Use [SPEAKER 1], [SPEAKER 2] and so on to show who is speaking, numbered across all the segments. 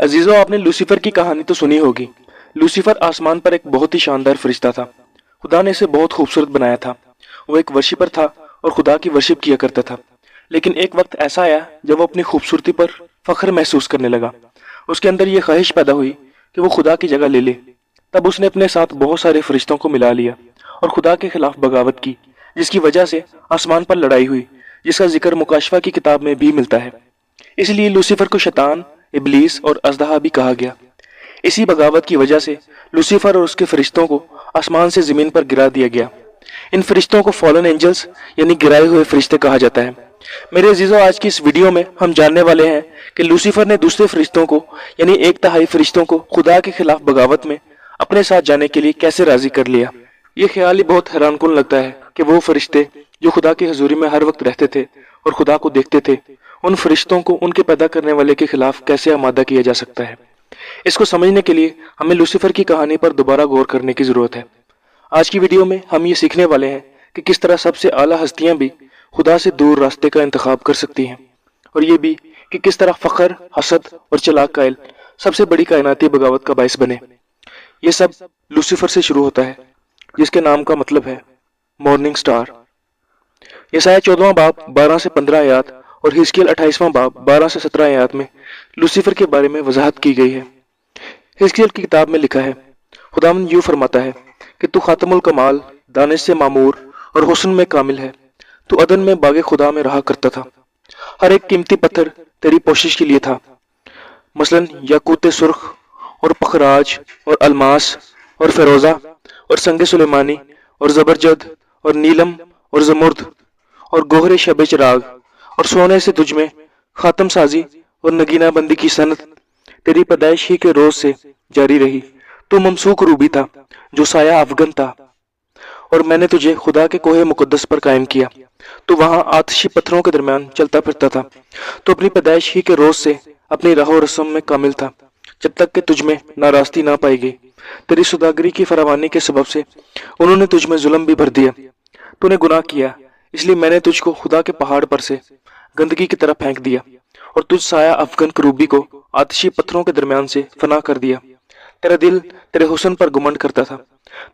[SPEAKER 1] अजीजों, आपने लूसीफर की कहानी तो सुनी होगी। लूसीफर आसमान पर एक बहुत ही शानदार फरिश्ता था। खुदा ने इसे बहुत खूबसूरत बनाया था। वो एक वर्शिपर था और खुदा की वर्शिप किया करता था। लेकिन एक वक्त ऐसा आया जब वो अपनी खूबसूरती पर फख्र महसूस करने लगा। उसके अंदर ये ख्वाहिश पैदा हुई कि वो खुदा की जगह ले ले। तब उसने अपने साथ बहुत सारे फरिश्तों को मिला लिया और खुदा के खिलाफ बगावत की, जिसकी वजह से आसमान पर लड़ाई हुई, जिसका जिक्र मुकाशवा की किताब में भी मिलता है। इसलिए लूसीफर को शैतान, इब्लीस और अजदहा भी कहा गया। इसी बगावत की वजह से लूसीफर और उसके फरिश्तों को आसमान से जमीन पर गिरा दिया गया। इन फरिश्तों को फॉलन एंजल्स यानी गिराए हुए फरिश्ते कहा जाता है। मेरे अजीजों, आज की इस वीडियो में हम जानने वाले हैं कि लूसीफर ने दूसरे फरिश्तों को यानी एक तिहाई फरिश्तों को खुदा के खिलाफ बगावत में अपने साथ जाने के लिए कैसे राजी कर लिया। ये ख्याल ही बहुत हैरानकुन लगता है कि वो फरिश्ते जो खुदा की हजूरी में हर वक्त रहते थे और खुदा को देखते थे, उन फरिश्तों को उनके पैदा करने वाले के खिलाफ कैसे आमादा किया जा सकता है। इसको समझने के लिए हमें लूसीफर की कहानी पर दोबारा गौर करने की जरूरत है। आज की वीडियो में हम ये सीखने वाले हैं कि किस तरह सबसे आला हस्तियां भी खुदा से दूर रास्ते का इंतखाब कर सकती हैं, और ये भी कि किस तरह फख्र, हसद और चलाक कायल सबसे बड़ी कायनाती बगावत का बायस बने। ये सब लूसीफर से शुरू होता है, जिसके नाम का मतलब है मॉर्निंग स्टार। यसाया 14वां बाब 12 से 15 आयात और हिजकियल 28वां बाब 12 से 17 आयात में लूसीफर के बारे में वजाहत की गई है। हिजकियल की किताब में लिखा है, खुदावंद यूं फरमाता है कि तू खातमुल कमाल, दानिश से मामूर और हुस्न में कामिल है। तू अदन में बागे खुदा में रहा करता था। हर एक कीमती पत्थर तेरी पोशिश के लिए था, मसलन याकूत सुर्ख और पखराज और अलमास और फेरोजा और संगे सुलेमानी और जबरजद और नीलम और जमुर्द और गोहरे शब चिराग और सोने से तुझ में खातम साजी और नगीना बंदी की सनत तेरी पैदाइश ही के रोज से जारी रही। तू ममसूक रूबी था जो साया अफगन था, और मैंने तुझे खुदा के कोहे मुकद्दस पर कायम किया। तू वहां आतिशी पत्थरों के दरमियान चलता फिरता था। तो अपनी पैदाइश ही के रोज से अपनी राह रस्म में कामिल था, जब तक कि तुझ में नारास्ती ना पाई गई। तेरी सुदागरी की फरावानी के सबब से उन्होंने तुझ में जुल्म भी भर दिया। तूने गुनाह किया, इसलिए मैंने तुझको खुदा के पहाड़ पर से गंदगी की तरह फेंक दिया और तुझ साया अफगन करूबी को आतिशी पत्थरों के दरमियान से फना कर दिया। तेरा दिल तेरे हुस्न पर गुमंड करता था।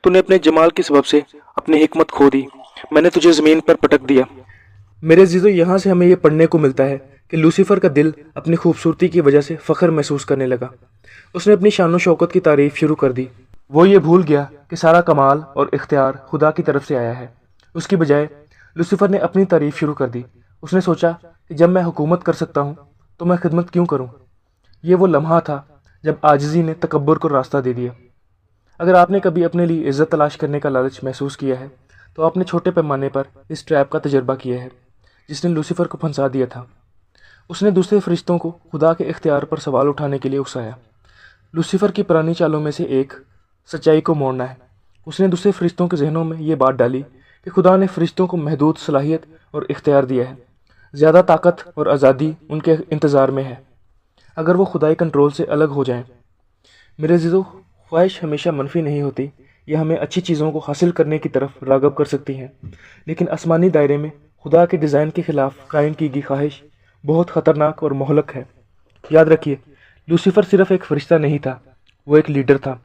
[SPEAKER 1] तूने अपने जमाल की सबब से अपनी हिकमत खो दी। मैंने तुझे जमीन पर पटक दिया। मेरे अजीजों, यहाँ से हमें ये पढ़ने को मिलता है कि लूसीफर का दिल अपनी खूबसूरती की वजह से फख्र महसूस करने लगा। उसने अपनी शान शौकत की तारीफ शुरू कर दी। वो ये भूल गया कि सारा कमाल और इख्तियार खुदा की तरफ से आया है। उसकी बजाय लूसीफर ने अपनी तारीफ शुरू कर दी। उसने सोचा कि जब मैं हुकूमत कर सकता हूँ तो मैं खिदमत क्यों करूँ। ये वो लम्हा था जब आजिज़ी ने तकब्बुर को रास्ता दे दिया। अगर आपने कभी अपने लिए इज्जत तलाश करने का लालच महसूस किया है तो आपने छोटे पैमाने पर इस ट्रैप का तजर्बा किया है जिसने लूसीफर को फंसा दिया था। उसने दूसरे फरिश्तों को खुदा के इख्तियार पर सवाल उठाने के लिए उकसाया। लूसीफर की पुरानी चालों में से एक सच्चाई को मोड़ना है। उसने दूसरे फरिश्तों के जहनों में ये बात डाली कि खुदा ने फरिश्तों को महदूद सलाहियत और इख्तियार दिया है। ज़्यादा ताकत और आज़ादी उनके इंतज़ार में है अगर वो खुदाई कंट्रोल से अलग हो जाएं। मेरे अज़ीज़ों, ख्वाहिश हमेशा मनफी नहीं होती। यह हमें अच्छी चीज़ों को हासिल करने की तरफ राग़ब कर सकती हैं, लेकिन आसमानी दायरे में खुदा के डिज़ाइन के ख़िलाफ़ कायम की गई ख्वाहिश बहुत ख़तरनाक और मोहलक है। याद रखिए, लूसीफर सिर्फ़ एक फ़रिश्ता नहीं था, वो एक लीडर था,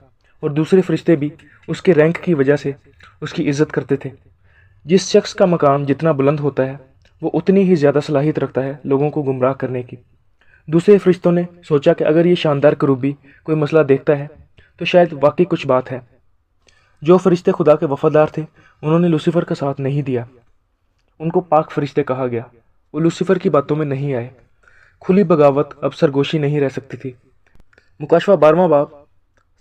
[SPEAKER 1] और दूसरे फ़रिश्ते भी उसके रैंक की वजह से उसकी इज़्ज़त करते थे। जिस शख्स का मकाम जितना बुलंद होता है वो उतनी ही ज़्यादा सलाहियत रखता है लोगों को गुमराह करने की। दूसरे फरिश्तों ने सोचा कि अगर ये शानदार करूबी कोई मसला देखता है तो शायद वाकई कुछ बात है। जो फरिश्ते खुदा के वफादार थे उन्होंने लूसीफर का साथ नहीं दिया। उनको पाक फरिश्ते कहा गया। वो लूसीफर की बातों में नहीं आए। खुली बगावत अब सरगोशी नहीं रह सकती थी। मुकाशवा 12वां बाब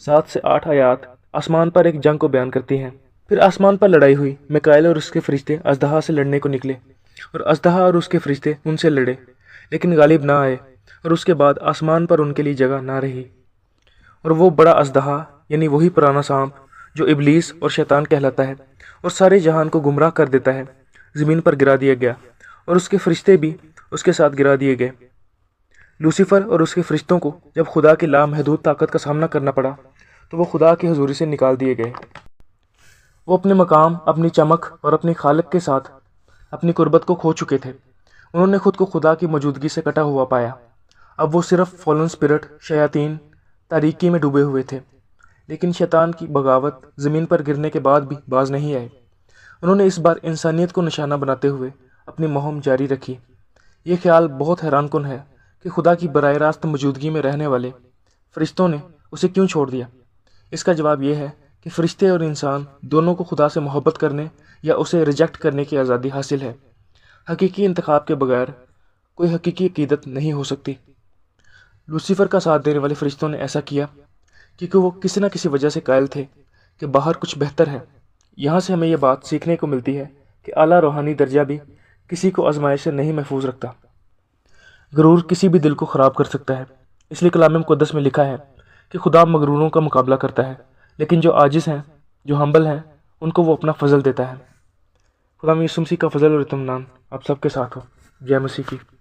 [SPEAKER 1] 7 से 8 आयात आसमान पर एक जंग को बयान करती हैं। फिर आसमान पर लड़ाई हुई। मिकाएल और उसके फरिश्ते अजदहा से लड़ने को निकले, और अजदहा और उसके फरिश्ते उनसे लड़े, लेकिन गालिब ना आए, और उसके बाद आसमान पर उनके लिए जगह ना रही। और वो बड़ा अजदहा यानी वही पुराना सांप जो इब्लीस और शैतान कहलाता है और सारे जहान को गुमराह कर देता है, ज़मीन पर गिरा दिया गया, और उसके फरिश्ते भी उसके साथ गिरा दिए गए। लूसीफर और उसके फरिश्तों को जब खुदा की लामहदूद ताकत का सामना करना पड़ा तो वो खुदा की हजूरी से निकाल दिए गए। वो अपने मकाम, अपनी चमक और अपने खालिक के साथ अपनी कुर्बत को खो चुके थे। उन्होंने खुद को खुदा की मौजूदगी से कटा हुआ पाया। اب وہ صرف فالن اسپرٹ شیاطین تاریکی میں ڈوبے ہوئے تھے، لیکن شیطان کی بغاوت زمین پر گرنے کے بعد بھی باز نہیں آئے۔ انہوں نے اس بار انسانیت کو نشانہ بناتے ہوئے اپنی مہم جاری رکھی۔ یہ خیال بہت حیران کن ہے کہ خدا کی براہ راست موجودگی میں رہنے والے فرشتوں نے اسے کیوں چھوڑ دیا۔ اس کا جواب یہ ہے کہ فرشتے اور انسان دونوں کو خدا سے محبت کرنے یا اسے ریجیکٹ کرنے کی آزادی حاصل ہے۔ حقیقی انتخاب کے بغیر کوئی حقیقی عقیدت نہیں ہو سکتی۔ لوسیفر کا ساتھ دینے والے فرشتوں نے ایسا کیا کیونکہ وہ کسی نہ کسی وجہ سے قائل تھے کہ باہر کچھ بہتر ہے۔ یہاں سے ہمیں یہ بات سیکھنے کو ملتی ہے کہ اعلیٰ روحانی درجہ بھی کسی کو آزمائش سے نہیں محفوظ رکھتا۔ غرور کسی بھی دل کو خراب کر سکتا ہے، اس لیے کلام مقدس میں لکھا ہے کہ خدا مغروروں کا مقابلہ کرتا ہے، لیکن جو عاجز ہیں، جو ہمبل ہیں، ان کو وہ اپنا فضل دیتا ہے۔ خدا یسوع مسیح کا فضل اور اطمینان آپ سب کے ساتھ ہو۔ جے مسیح کی۔